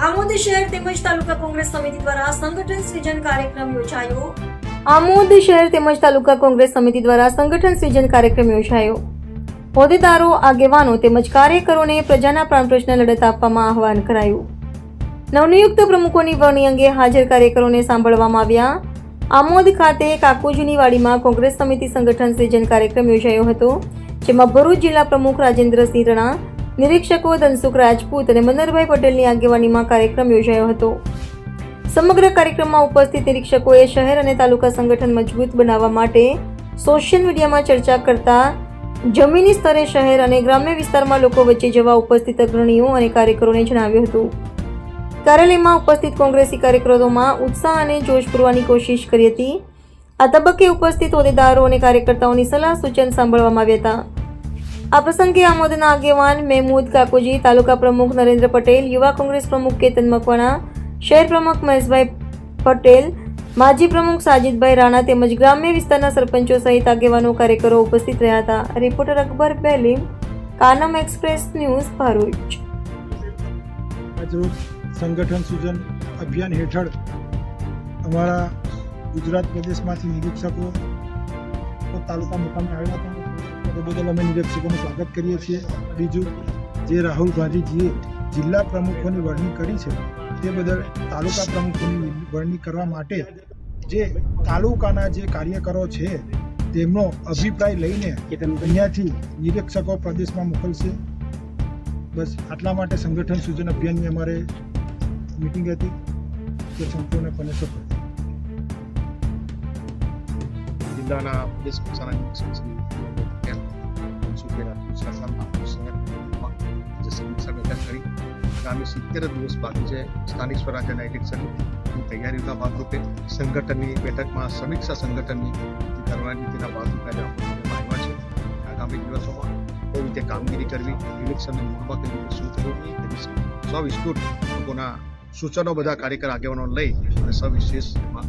આમોદ શહેર તેમજ તાલુકા કોંગ્રેસ સમિતિ દ્વારા સંગઠન સૃજન કાર્યક્રમ યોજાયો. આમોદ શહેર તેમજ તાલુકા કોંગ્રેસ સમિતિ દ્વારા સંગઠન સૃજન કાર્યક્રમ યોજાયો. હોદ્દેદારો, આગેવાનો તેમજ કાર્યકરોને પ્રજાના પ્રાણ પ્રશ્ન લડત આપવામાં આહવાન કરાયું. નવનિયુક્ત પ્રમુખોની વરણી અંગે હાજર કાર્યકરોને સાંભળવામાં આવ્યા. આમોદ ખાતે કાકુજીની વાડીમાં કોંગ્રેસ સમિતિ સંગઠન સૃજન કાર્યક્રમ યોજાયો હતો, જેમાં ભરૂચ જિલ્લા પ્રમુખ રાજેન્દ્રસિંહ રણા, નિરીક્ષકો ધનસુખ રાજપૂત અને મનરભાઈ પટેલની આગેવાનીમાં કાર્યક્રમ યોજાયો હતો. સમગ્ર કાર્યક્રમમાં ઉપસ્થિત નિરીક્ષકોએ શહેર અને તાલુકા સંગઠન મજબૂત બનાવવા માટે સોશિયલ મીડિયામાં ચર્ચા કરતા જમીની સ્તરે શહેર અને ગ્રામ્ય વિસ્તારમાં લોકો વચ્ચે જવા ઉપસ્થિત અગ્રણીઓ અને કાર્યકરોને જણાવ્યું હતું. કાર્યાલયમાં ઉપસ્થિત કોંગ્રેસી કાર્યકરોમાં ઉત્સાહ અને જોશ પૂરવાની કોશિશ કરી હતી. આ તબક્કે ઉપસ્થિત હોદ્દેદારો અને કાર્યકર્તાઓની સલાહ સૂચન સાંભળવામાં આવ્યા હતા. આ પ્રસંગે આમોદના આગેવાન મહેમૂદ કાકોજી, તાલુકા પ્રમુખ નરેન્દ્ર પટેલ, યુવા કોંગ્રેસ પ્રમુખ કેતન મકવાણા, શહેર પ્રમુખ મહેશભાઈ પટેલ, માજી પ્રમુખ સાજીદભાઈ રાણા તેમજ ગ્રામ્ય વિસ્તારના સરપંચો સહિત આગેવાનો કાર્યકરો ઉપસ્થિત રહ્યા હતા. Reporter Akbar Belim, Kanam express news, Bharuch. આજરોજ સંગઠન સૃજન અભિયાન હેઠળ અમારા ગુજરાત પ્રદેશમાંથી નિરીક્ષકો તાલુકા મુકામે આવ્યા હતા. તે બદલ અમે નિરીક્ષકોનું સ્વાગત કરીએ છીએ. બીજું, જે રાહુલ ગાંધીજીએ જિલ્લા પ્રમુખોની વરણી કરી છે તે બદલ તાલુકા પ્રમુખોની વરણી કરવા માટે જે તાલુકાના જે કાર્યકરો છે તેમનો અભિપ્રાય લઈને અહીંયાથી નિરીક્ષકો પ્રદેશમાં મોકલશે. બસ આટલા માટે સંગઠન સૂચન અભિયાનની અમારે મીટિંગ હતી, તે સંપૂર્ણપણે સફળ. જિલ્લાના પ્રદેશ કક્ષાના નિરીક્ષક સમીક્ષા બેઠક કરી આગામી 70 દિવસ બાકી છે સ્થાનિક સ્વરાજ્યના ઇલેક્શનની તૈયારીઓના ભાગરૂપે સંગઠનની બેઠકમાં સમીક્ષા સંગઠનની કરવાની તેના ભાગરૂપે આપવામાં આવ્યા છે. આગામી દિવસોમાં કઈ રીતે કામગીરી કરવી, ઇલેક્શનની મૂળમાં કઈ રીતે શું કરવું, સવિસ્તૃત લોકોના સૂચનો બધા કાર્યકર આગેવાનો લઈ અને સવિશેષ એમાં